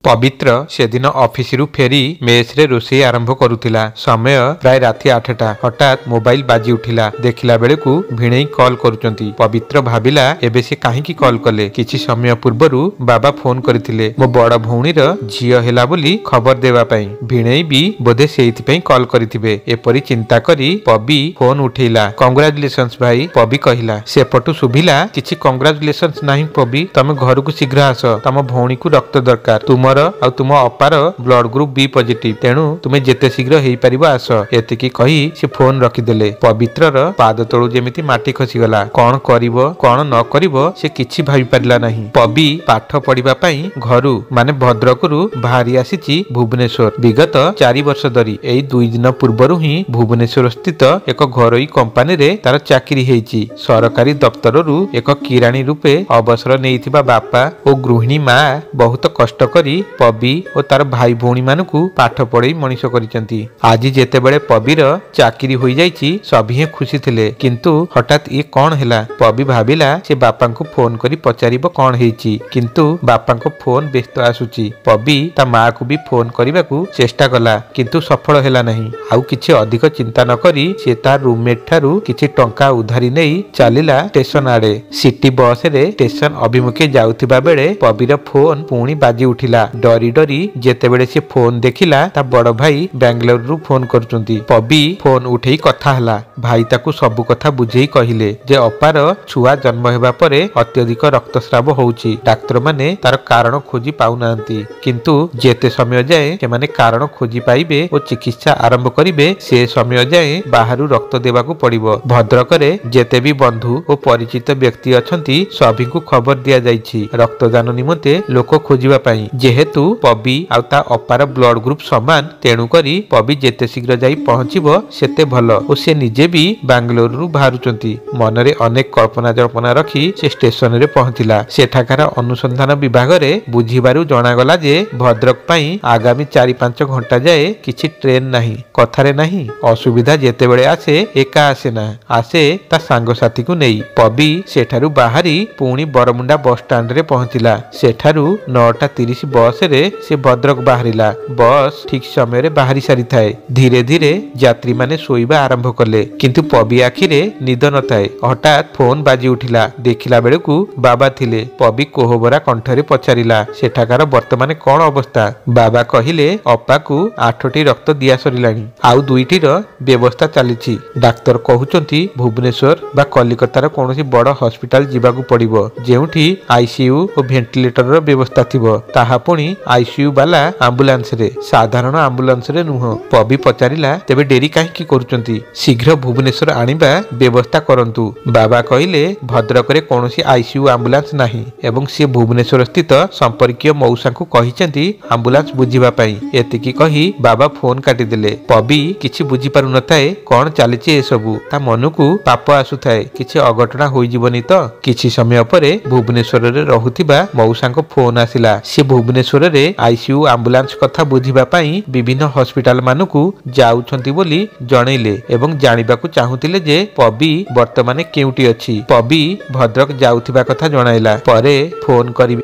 पवित्र सेदिन ऑफिस रु फेरी मेस रे रोषे आरंभ करुथिला। समय प्राय राति 8टा। हठात मोबाइल बाजी उठिला। देखिला बेलकु भिणेई कॉल करुचंती। पवित्र भाबिला एबे से काहेकि कॉल कले। किछि समय पूर्वरु बाबा फोन करथिले मो बड़ भौणीर झियो हेला बोली खबर देवा पई। भिणेई भी बोधे सेइथि पई कॉल करथिबे एपरि चिंता करी पबी फोन उठेला। कांग्रेचुलेशंस भाई पबी कहिला। सेपटु सुभिला किछि कांग्रेचुलेशंस नाही पबी, तमे घर को शीघ्र आस, तम भौणी को रक्त दरकार। तुमर आ तुम अपार ब्लड ग्रुप बी पॉजिटिव, तेणु तुमे जेते शीघ्र हेई परिबो आस। एतिकी कही से फोन रखिदेले। पवित्रर पाद तळु जेमिति माटी खसीगला। कोन करिवो कोन न करिवो से किछि भाबी परिला नाही। पबी पाठ पढिबा पई घरु माने भद्रकरू बाहरी आसीची भुवनेश्वर। विगत 4 वर्ष धरी एई 2 दिन पूर्वरु ही भुवनेश्वर स्थित एक घरोई कंपनी रे तार चाकरी हेइची। सरकारी दफ्तररू एक किराणी रूपे अवसर नेइथिबा बापा ओ गृहिणी मा बहुत कष्ट करी पबी और तार भाई भौणी मानकु पाठ पढ़ई मनीष करिसंती। आज जेतेबेले पबीर चाकरी होई जाईची सभी खुशी थिले, किंतु हठात ये कौन हैला। पबी भाबिला से बापा को फोन करी पचारिबो कौन हेइची, किंतु बापा को फोन व्यस्त आसुची। पबी ता मां को भी फोन करबाकू चेष्टा कला, किंतु सफल हैला नहीं। आउ किछि अधिक चिंता न करी से तार रूममेट ठारू किछि टंका उधारी नेई चलिला स्टेशन आड़े। सिटी बस रे स्टेशन अभिमुखे जाउथिबा बेले पबीर फोन पुणी बाजी उठिला। डरी डरी जेतेबेले से फोन देखिला ता बड़ भाई बेंगलोर रु फोन करचुंती। पबी फोन उठेई कथा हला। भाई ताकू सब कथा बुझेई कहिले जे अपार छुआ जन्म हेबा परे अत्यधिक रक्तस्राव होउची। डाक्टर माने तार कारण खोजी पाउनांती, किंतु जेते समय जाए से माने कारण खोजी पाइबे और चिकित्सा आरंभ करिवे से समय जाए बाहरु रक्त देबाकू पड़िबो। भद्रकरे जेते भी बंधु और परिचित व्यक्ति अछंती सभी को खबर दिया जाईची रक्तदान निमंते लोक खोजिबा पई। जेहेतु पबी आउ ता अपार ब्लड ग्रुप समान, तेणु करी पबी जेते शीघ्र जाई पहुंचिबो सेते भलो। और से निजे भी बेंगलोर रु बाहरुचंती। मनरे अनेक कल्पना जल्पना रखी से स्टेशन रे पहुंचिला। सेठाकार अनुसंधान विभाग रे बुझिबारु जणागला जे भद्रक पई आगामी 4-5 घंटा जाए किछि ट्रेन नाही, कथारे नाही। असुविधा जेतेबेले आसे एका आसे ना, आसे ता सांग साथी को नेई। पबी सेठारु बाहरी पुणी बरमुंडा बस स्टैंड रे पहुंचिला। सेठारु 9:30 बस रे से भद्रक बाहरिला। बस ठीक समय रे बाहरी सारी थाए। धीरे धीरे यात्री माने सोईबा आरंभ कले, किंतु पबी आखिरे निद न थाए। हठात फोन बाजी उठिला। देखिला बेलकु बाबा थिले। पबी कोहबरा कंठरे पचारिला सेठाकार वर्तमान कौन अवस्था। बाबा कहिले अपा को 8टी रक्त दिया सरिलानी, आउ 2टीर व्यवस्था चलीछि। डाक्टर कहउचंती भुवनेश्वर बा कलिकतार कोनोसी बड़ हॉस्पिटल जिबाकू पड़िबो, जेउठी आईसीयू और वेंटिलेटर रो व्यवस्था थिबो। ताहा पुणी आईसीयू वाला आंबुलांस रे, साधारण आंबुलांस रे नुह। पबी पचारिला तेबे डेरी काहेकि करूचंती, शीघ्र भुवनेश्वर आनिबा व्यवस्था करंतु। बाबा कहिले भद्रक रे कोनोसी आईसीयू आंबुलांस नाही एवं से भुवनेश्वर स्थित संपर्कीय मौसा को कहिचंती आंबुलांस बुझिबा पई। एतिकी कही बाबा फोन काटी देले। पबी किछि बुझी पारु नथाए कोन चालिछि ए सबु। ता मनकु पाप आसुथाए किछि अघटना होई जीवनी तो। किछि समय परे भुवनेश्वर रे रहुथिबा मौसा को फोन आसिला। से भुवनेश्वर रे आईसीयू आंबुलांस कथा बुझिबा पई विभिन्न हॉस्पिटल मानकु जाउछंती बोली जणैले एवं जानिबाकू चाहुतिले जे पबी वर्तमान केउटी अछि। पबी भद्रक जाउथिबा कथा जणाइला। परे फोन करी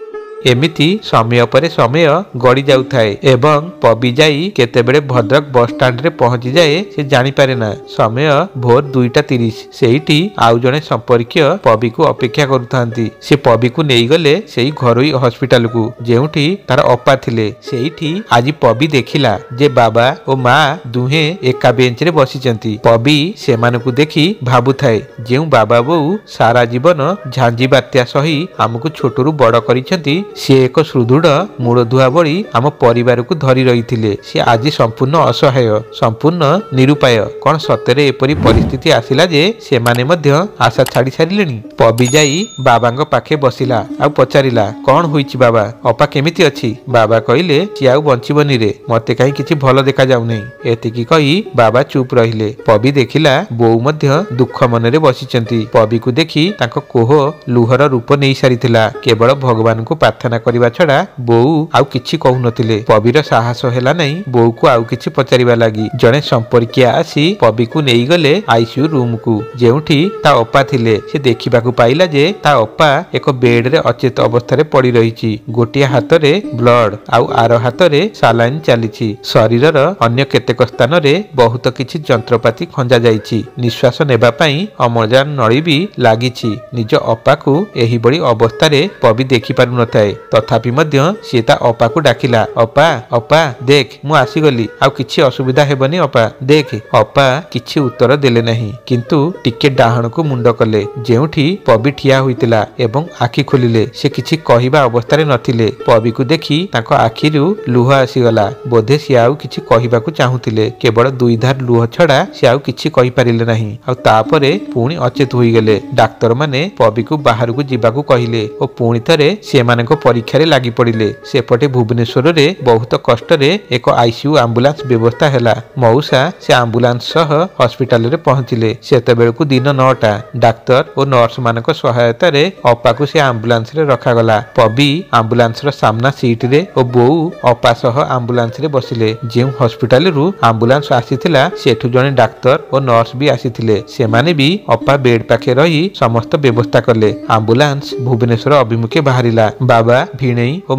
एमिति समय परे समय गड़ी जाउथाए एवं पबी जाई केतेबेले भद्रक बस स्टैंड रे पहुंची जाए से जानी पारे ना। समय भोर 2:30। सेठी आउ जने संपर्कीय पबी को अपेक्षा करूथांती। से पबी को नेई गले सेई घरोई हॉस्पिटल को, जेउठी तार अपा थिले। सेठी आज पबी देखिला जे बाबा और मां दुहे एका बेंच रे बसिचंती। पबी सेमानकु देखि भाबुथाए जेउ बाबा बऊ सारा जीवन झांजी बात्या सही हमकु छोटरू बड़ करिसंती, से एक सुदृढ़ मूलधुआ बड़ी आम परिवार को धरी रही। से आज संपूर्ण असहाय, संपूर्ण निरुपाय। कौन सतरे एपरी परिस्थिति आसिला जे से माने मध्य आशा छाड़ी सारिलेनी। पबी जाई बाबांग पाखे बसिला आ पचारिला कौन होईची बाबा, अपा केमिति अछि। बाबा कहिले सी आउ बंचिबनी रे, मते काई किछि भलो देखा जाउ नै। एतिकी कही बाबा चुप रहिले। पबी देखिला बोउ मध्य दुख मनरे बसिचंती। पबी को देखि तांको कोह लुहर रूप नेई सारिथिला। केवल भगवान को ପ୍ରାର୍ଥନା କରିବା ଛଡା ବୋଉ ଆଉ କିଛି କହୁନଥିଲେ। ପବିର ସାହସ ହେଲା ନାହିଁ ବୋଉକୁ ଆଉ କିଛି ପଚାରିବା ଲାଗି। ଜଣେ ସମ୍ପର୍କୀୟ ଆସି ପବିକୁ ନେଇଗଲେ ଆଇସିୟୁ ରୁମକୁ, ଯେଉଁଠି ତା ଅପା ଥିଲେ। ସେ ଦେଖିବାକୁ ପାଇଲା ଯେ ତା ଅପା ଏକ ବେଡରେ ଅଚେତ ଅବସ୍ଥାରେ ପଡି ରହିଛି। ଗୋଟିଏ ହାତରେ ବ୍ଲଡ ଆଉ ଆର ହାତରେ ସାଲାଇନ୍ ଚାଲିଛି। ଶରୀରର ଅନ୍ୟ କେତେକ ସ୍ଥାନରେ ବହୁତ କିଛି ଯନ୍ତ୍ରପାତି ଖଞ୍ଜା ଯାଇଛି। ନିଶ୍ୱାସ ନେବା ପାଇଁ ଅମ୍ଳଜାନ ନଳୀ ବି ଲାଗିଛି। ନିଜ ଅପାକୁ ଏହିଭଳି ଅବସ୍ଥାରେ ପବି ଦେଖିପାରୁନଥାଏ। ତଥାପି ମଧ୍ୟ ସିଏ ତା ଅପାକୁ ଡାକିଲା, ଅପା ଅପା ଦେଖ ମୁଁ ଆସିଗଲି, ଆଉ କିଛି ଅସୁବିଧା ହେବନି ଅପା ଦେଖ। ଅପା କିଛି ଉତ୍ତର ଦେଲେ ନାହିଁ, କିନ୍ତୁ ଟିକେ ଡାହାଣକୁ ମୁଣ୍ଡ କଲେ, ଯେଉଁଠି ପବି ଠିଆ ହୋଇଥିଲା, ଏବଂ ଆଖି ଖୋଲିଲେ। ସେ କିଛି କହିବା ଅବସ୍ଥାରେ ନଥିଲେ। ପବିକୁ ଦେଖି ତାଙ୍କ ଆଖିରୁ ଲୁହ ଆସିଗଲା। ବୋଧେ ସିଏ ଆଉ କିଛି କହିବାକୁ ଚାହୁଁଥିଲେ। କେବଳ ଦୁଇ ଧାର ଲୁହ ଛଡା ସେ ଆଉ କିଛି କହିପାରିଲେ ନାହିଁ। ଆଉ ତାପରେ ପୁଣି ଅଚେତ ହୋଇଗଲେ। ଡାକ୍ତରମାନେ ପବିକୁ ବାହାରକୁ ଯିବାକୁ କହିଲେ ଓ ପୁଣି ଥରେ ସେମାନଙ୍କ ପରୀକ୍ଷାରେ ଲାଗି ପଡିଲେ। ସେପଟେ ଭୁବନେଶ୍ୱରରେ ବହୁତ କଷ୍ଟରେ ଏକ ଆଇସିୟୁ ଆମ୍ବୁଲାନ୍ସ ବ୍ୟବସ୍ଥା ହେଲା। ମଉସା ସେ ଆମ୍ବୁଲାନ୍ସ ସହ ହସ୍ପିଟାଲରେ ପହଞ୍ଚିଲେ। ସେତେବେଳକୁ ଦିନ 9ଟା। ଡାକ୍ତର ଓ ନର୍ସ ମାନଙ୍କ ସହାୟତାରେ ଅପାକୁ ସେ ଆମ୍ବୁଲାନ୍ସରେ ରଖାଗଲା। ପବି ଆମ୍ବୁଲାନ୍ସର ସାମ୍ନା ସିଟରେ ଓ ବୋଉ ଅପା ସହ ଆମ୍ବୁଲାନ୍ସରେ ବସିଲେ। ଯେଉଁ ହସ୍ପିଟାଲରୁ ଆମ୍ବୁଲାନ୍ସ ଆସିଥିଲା ସେଠୁ ଜଣେ ଡାକ୍ତର ଓ ନର୍ସ ବି ଆସିଥିଲେ। ସେମାନେ ବି ଅପା ବେଡ ପାଖେ ରହି ସମସ୍ତ ବ୍ୟବସ୍ଥା କଲେ। ଆମ୍ବୁଲାନ୍ସ ଭୁବନେଶ୍ୱର ଅଭିମୁଖେ ବାହାରିଲା। ବାବା, ଭିଣେଇ ଓ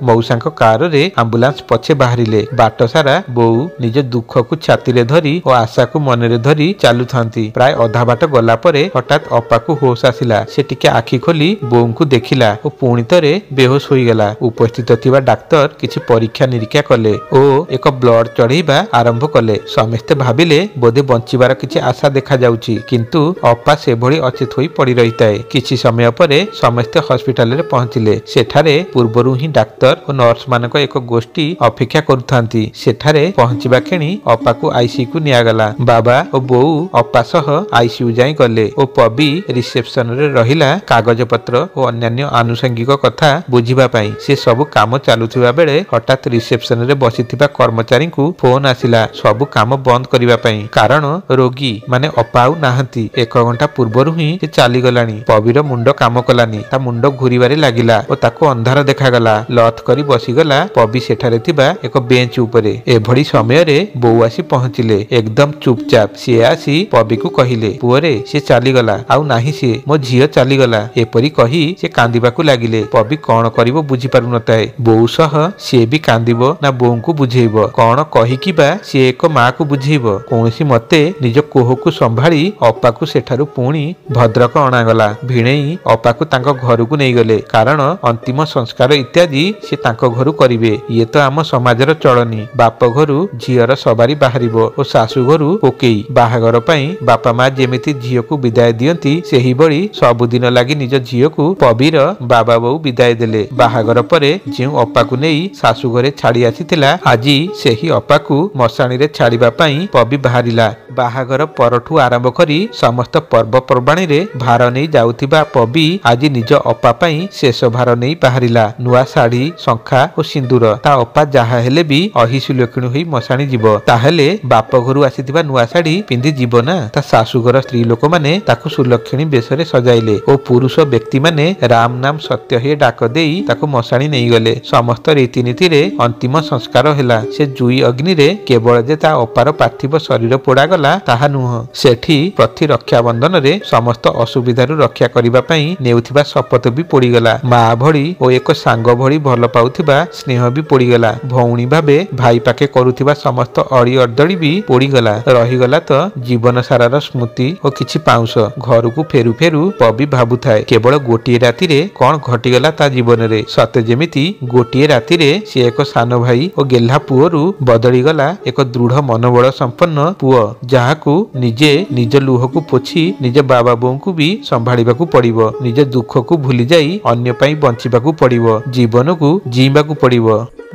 ମଉସାଙ୍କ କାରରେ ଆମ୍ବୁଲାନ୍ସ ପଛେ ବାହାରିଲେ। ବାଟ ସାରା ବୋଉ ନିଜ ଦୁଃଖକୁ ଛାତିରେ ଧରି ଓ ଆଶାକୁ ମନରେ ଧରି ଚାଲୁଥାନ୍ତି। ପ୍ରାୟ ଅଧା ବାଟ ଗଲା ପରେ ହଠାତ୍ ଅପାକୁ ହୋସ ଆସିଲା। ସେ ଟିକେ ଆଖି ଖୋଲି ବୋଉଙ୍କୁ ଦେଖିଲା ଓ ପୁଣି ଥରେ ବେହୋସ ହୋଇଗଲା। ଉପସ୍ଥିତ ଥିବା ଡାକ୍ତର କିଛି ପରୀକ୍ଷା ନିରୀକ୍ଷା କଲେ ଓ ଏକ ବ୍ଲଡ ଚଢେଇବା ଆରମ୍ଭ କଲେ। ସମସ୍ତେ ଭାବିଲେ ବୋଧେ ବଞ୍ଚିବାର କିଛି ଆଶା ଦେଖାଯାଉଛି, କିନ୍ତୁ ଅପା ସେଭଳି ଅଚେତ ହୋଇ ପଡି ରହିଥାଏ। କିଛି ସମୟ ପରେ ସମସ୍ତେ ହସ୍ପିଟାଲରେ ପହଞ୍ଚିଲେ। ସେଠାରେ ପୂର୍ବରୁ ହିଁ ଡାକ୍ତର ଓ ନର୍ସ ମାନଙ୍କ ଏକ ଗୋଷ୍ଠୀ ଅପେକ୍ଷା କରୁଥାନ୍ତି। ସେଠାରେ ପହଞ୍ଚିବା କ୍ଷଣି ଅପାକୁ ଆଇସିୟୁକୁ ନିଆଗଲା। ବାବା ଓ ବୋଉ ଅପା ସହ ଆଇସିୟୁ ଯାଇ ଗଲେ ଓ ପବି ରିସେପସନରେ ରହିଲା କାଗଜପତ୍ର ଓ ଅନ୍ୟାନ୍ୟ ଆନୁଷଙ୍ଗିକ କଥା ବୁଝିବା ପାଇଁ। ସେ ସବୁ କାମ ଚାଲୁଥିବା ବେଳେ ହଠାତ୍ ରିସେପସନରେ ବସିଥିବା କର୍ମଚାରୀଙ୍କୁ ଫୋନ ଆସିଲା ସବୁ କାମ ବନ୍ଦ କରିବା ପାଇଁ, କାରଣ ରୋଗୀ ମାନେ ଅପା ଆଉ ନାହାନ୍ତି। 1 ଘଣ୍ଟା ପୂର୍ବରୁ ହିଁ ସେ ଚାଲିଗଲାଣି। ପବିର ମୁଣ୍ଡ କାମ କଲାନି। ତା ମୁଣ୍ଡ ଘୁରିବାରେ ଲାଗିଲା ଓ ତାକୁ ଅନ୍ଧାର ଦେଖାଗଲା। ଲଥ କରି ବସିଗଲା ପବି ସେଠାରେ ଥିବା ଏକ ବେଞ୍ଚ ଉପରେ। ଏଭଳି ସମୟରେ ବୋଉ ଆସି ପହଞ୍ଚିଲେ। ଏକଦମ ଚୁପଚାପ ସିଏ ଆସି ପବିକୁ କହିଲେ, ପୁଅରେ ସେ ଚାଲିଗଲା, ଆଉ ନାହିଁ ସିଏ, ମୋ ଝିଅ ଚାଲିଗଲା। ଏପରି କହି ସେ କାନ୍ଦିବାକୁ ଲାଗିଲେ। ପବି କଣ କରିବ ବୁଝିପାରୁନଥାଏ। ବୋଉ ସହ ସିଏ ବି କାନ୍ଦିବ ନା ବୋଉଙ୍କୁ ବୁଝେଇବ? କଣ କହିକି ବା ସିଏ ଏକ ମାକୁ ବୁଝେଇବ? କୌଣସି ମତେ ନିଜ କୋହକୁ ସମ୍ଭାଳି ଅପାକୁ ସେଠାରୁ ପୁଣି ଭଦ୍ରକ ଅଣାଗଲା। ଭିଣେଇ ଅପାକୁ ତାଙ୍କ ଘରକୁ ନେଇଗଲେ, କାରଣ ଅନ୍ତିମ ସଂସ୍କାର ଇତ୍ୟାଦି ସେ ତାଙ୍କ ଘରୁ କରିବେ। ଇଏ ତ ଆମ ସମାଜର ଚଳନି। ବାପ ଘରୁ ଝିଅର ସବାରି ବାହାରିବ ଓ ଶାଶୁ ଘରୁ ପୋକେଇ। ବାହାଘର ପାଇଁ ବାପା ମା ଯେମିତି ଝିଅକୁ ବିଦାୟ ଦିଅନ୍ତି, ସେହିଭଳି ସବୁଦିନ ଲାଗି ନିଜ ଝିଅକୁ ପବିର ବାବା ବୋଉ ବିଦାୟ ଦେଲେ। ବାହାଘର ପରେ ଯେଉଁ ଅପାକୁ ନେଇ ଶାଶୁ ଘରେ ଛାଡି ଆସିଥିଲା, ଆଜି ସେହି ଅପାକୁ ମଶାଣିରେ ଛାଡିବା ପାଇଁ ପବି ବାହାରିଲା। ବାହାଘର ପରଠୁ ଆରମ୍ଭ କରି ସମସ୍ତ ପର୍ବପର୍ବାଣିରେ ଭାର ନେଇ ଯାଉଥିବା ପବି ଆଜି ନିଜ ଅପା ପାଇଁ ଶେଷ ଭାର ନେଇ ବାହାରିଲା। ନୂଆ ଶାଢୀ, ଶଙ୍ଖା ଓ ସିନ୍ଦୁର। ତା ଅପା ଯାହା ହେଲେ ବି ଅହିସୁଲକ୍ଷଣୀ ହୋଇ ମଶାଣି ଯିବ, ତାହେଲେ ବାପ ଘରୁ ଆସିଥିବା ନୂଆ ଶାଢୀ ପିନ୍ଧି ଯିବ ନା। ତା ଶାଶୁଘର ସ୍ତ୍ରୀ ଲୋକମାନେ ତାକୁ ସୁଲକ୍ଷଣୀ ବେଶରେ ସଜାଇଲେ ଓ ପୁରୁଷ ବ୍ୟକ୍ତିମାନେ ରାମ ନାମ ସତ୍ୟ ହେ ଡାକ ଦେଇ ତାକୁ ମଶାଣି ନେଇଗଲେ। ସମସ୍ତ ରୀତିନୀତିରେ ଅନ୍ତିମ ସଂସ୍କାର ହେଲା। ସେ ଜୁଇ ଅଗ୍ନିରେ କେବଳ ଯେ ତା ଅପାର ପାର୍ଥିବ ଶରୀର ପୋଡାଗଲା ତାହା ନୁହଁ, ସେଠି ପ୍ରତିରକ୍ଷା ବନ୍ଧନରେ ସମସ୍ତ ଅସୁବିଧାରୁ ରକ୍ଷା କରିବା ପାଇଁ ନେଉଥିବା ଶପଥ ବି ପୋଡିଗଲା। ମା ଭଳି ଓ ଏକ ସାଙ୍ଗ ଭଳି ଭଲ ପାଉଥିବା ସ୍ନେହ ବି ପୋଡିଗଲା। ଭଉଣୀ ଭାବେ ଭାଇ ପାଖେ କରୁଥିବା ସମସ୍ତ ଅଳି ଅର୍ଦ୍ଦଳି ବି ପୋଡିଗଲା। ରହିଗଲା ତ ଜୀବନ ସାରାର ସ୍ମୃତି ଓ କିଛି ପାଉଁଶ। ଘରକୁ ଫେରୁ ଫେରୁ ପବି ଭାବୁଥାଏ କେବଳ ଗୋଟିଏ ରାତିରେ କଣ ଘଟିଗଲା ତା ଜୀବନରେ। ସତେ ଯେମିତି ଗୋଟିଏ ରାତିରେ ସେ ଏକ ସାନ ଭାଇ ଓ ଗେହ୍ଲା ପୁଅରୁ ବଦଳିଗଲା ଏକ ଦୃଢ ମନୋବଳ ସମ୍ପନ୍ନ ପୁଅ, ଯାହାକୁ ନିଜେ ନିଜ ଲୁହକୁ ପୋଛି ନିଜ ବାବା ବୋଉଙ୍କୁ ବି ସମ୍ଭାଳିବାକୁ ପଡିବ। ନିଜ ଦୁଃଖକୁ ଭୁଲି ଯାଇ ଅନ୍ୟ ପାଇଁ ବଞ୍ଚିବାକୁ ପଡିବ। ଜୀବନକୁ ଜିଇବାକୁ ପଡିବ।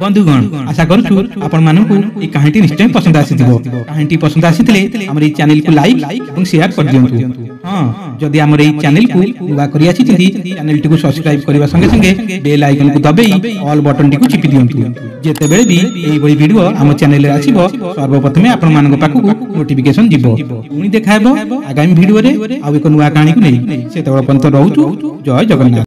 बंधुगण आशा करूछु आपण मानकु ए कहानी निश्चय पसंद आसीथिबो। कहानी पसंद आसीथिले हमर ई चैनल को लाइक एवं शेयर कर दियंतु। हां, जदि हमर ई चैनल को नुवा करी आछिथिति चैनल टी को सब्सक्राइब करबा संगे संगे बेल आइकन को दबेई ऑल बटन टी को चिपि दियंतु। जेते बेले भी एई बडी वीडियो हम चैनल रे आसीबो सर्वप्रथमे आपण मानक पाखु नोटिफिकेशन जिवो। पुनी देखाइबो आगामी वीडियो रे आ एक नुवा कहानी को नै। सेतबळ पंत रहउछु। जय जगन्नाथ।